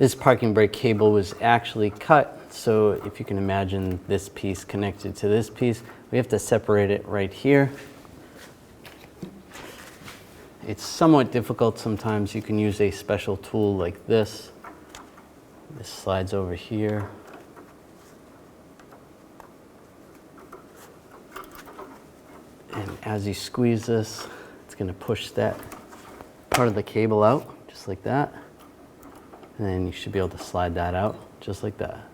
This parking brake cable was actually cut, so if you can imagine this piece connected to this piece, we have to separate it right here. It's somewhat difficult sometimes. You can use a special tool like this. This slides over here. And as you squeeze this, it's going to push that part of the cable out, just like that. And then you should be able to slide that out, just like that.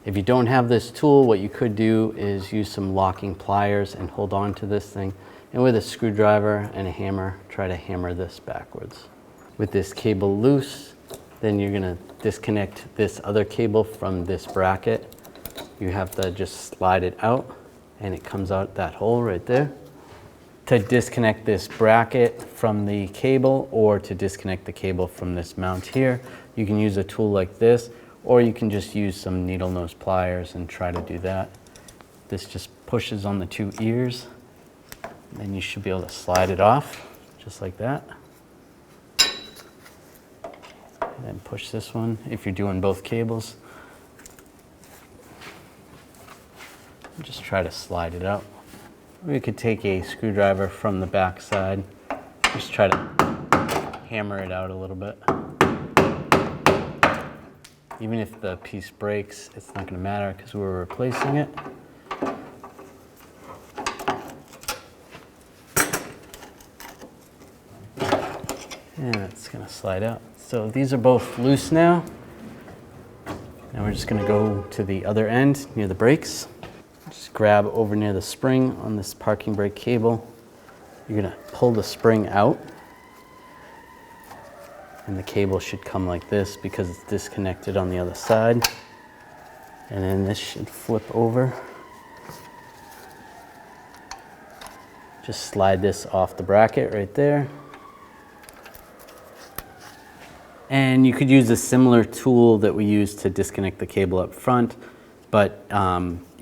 If you don't have this tool, what you could do is use some locking pliers and hold on to this thing. And with a screwdriver and a hammer, try to hammer this backwards. With this cable loose, then you're going to disconnect this other cable from this bracket. You have to just slide it out, and it comes out that hole right there. To disconnect this bracket from the cable or to disconnect the cable from this mount here, you can use a tool like this, or you can just use some needle nose pliers and try to do that. This just pushes on the two ears, and then you should be able to slide it off, just like that. And then push this one if you're doing both cables. Just try to slide it out. We could take a screwdriver from the back side, just try to hammer it out a little bit. Even if the piece breaks, it's not going to matter because we're replacing it. And it's going to slide out. So these are both loose now. Now we're just going to go to the other end near the brakes. Just grab over near the spring on this parking brake cable. You're going to pull the spring out. And the cable should come like this because it's disconnected on the other side. And then this should flip over. Just slide this off the bracket right there. And you could use a similar tool that we use to disconnect the cable up front, but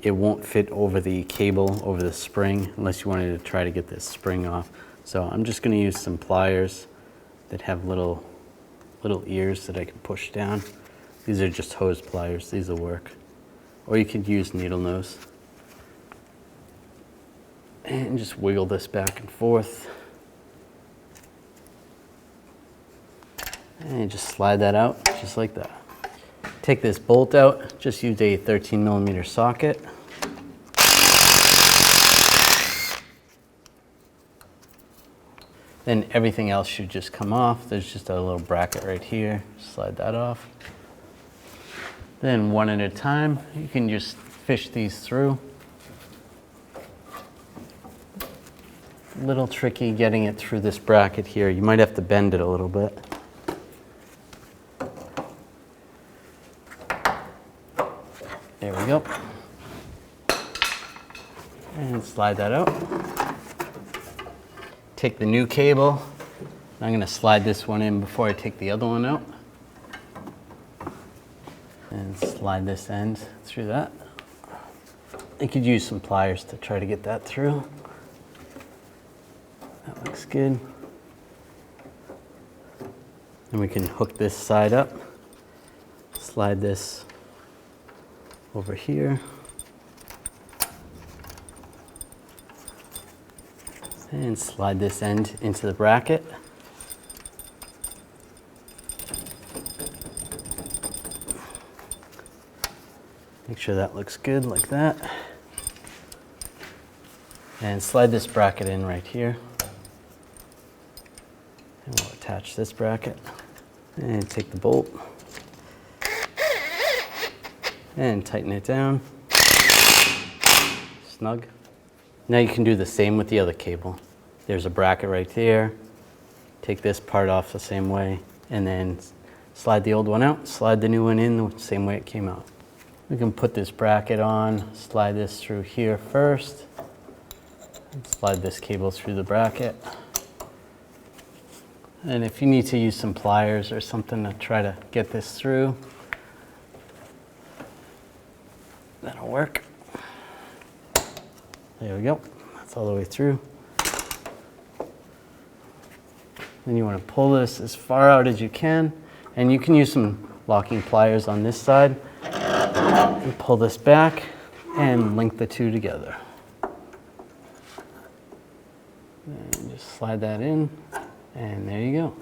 it won't fit over the cable, over the spring, unless you wanted to try to get this spring off. So I'm just going to use some pliers that have little ears that I can push down. These are just hose pliers. These will work. Or you could use needle nose. And just wiggle this back and forth. And just slide that out, just like that. Take this bolt out. Just use a 13mm socket. Then everything else should just come off. There's just a little bracket right here. Slide that off. Then one at a time, you can just fish these through. A little tricky getting it through this bracket here. You might have to bend it a little bit. There we go. And slide that out. Take the new cable. I'm going to slide this one in before I take the other one out. And slide this end through that. You could use some pliers to try to get that through. That looks good. And we can hook this side up. Slide this over here. And slide this end into the bracket. Make sure that looks good like that. And slide this bracket in right here. And we'll attach this bracket. And take the bolt. And tighten it down. Snug. Now you can do the same with the other cable. There's a bracket right there. Take this part off the same way, and then slide the old one out, slide the new one in the same way it came out. We can put this bracket on, slide this through here first, and slide this cable through the bracket. And if you need to use some pliers or something to try to get this through, that'll work. There we go. That's all the way through. Then you want to pull this as far out as you can, and you can use some locking pliers on this side, and pull this back and link the two together. And just slide that in, and there you go.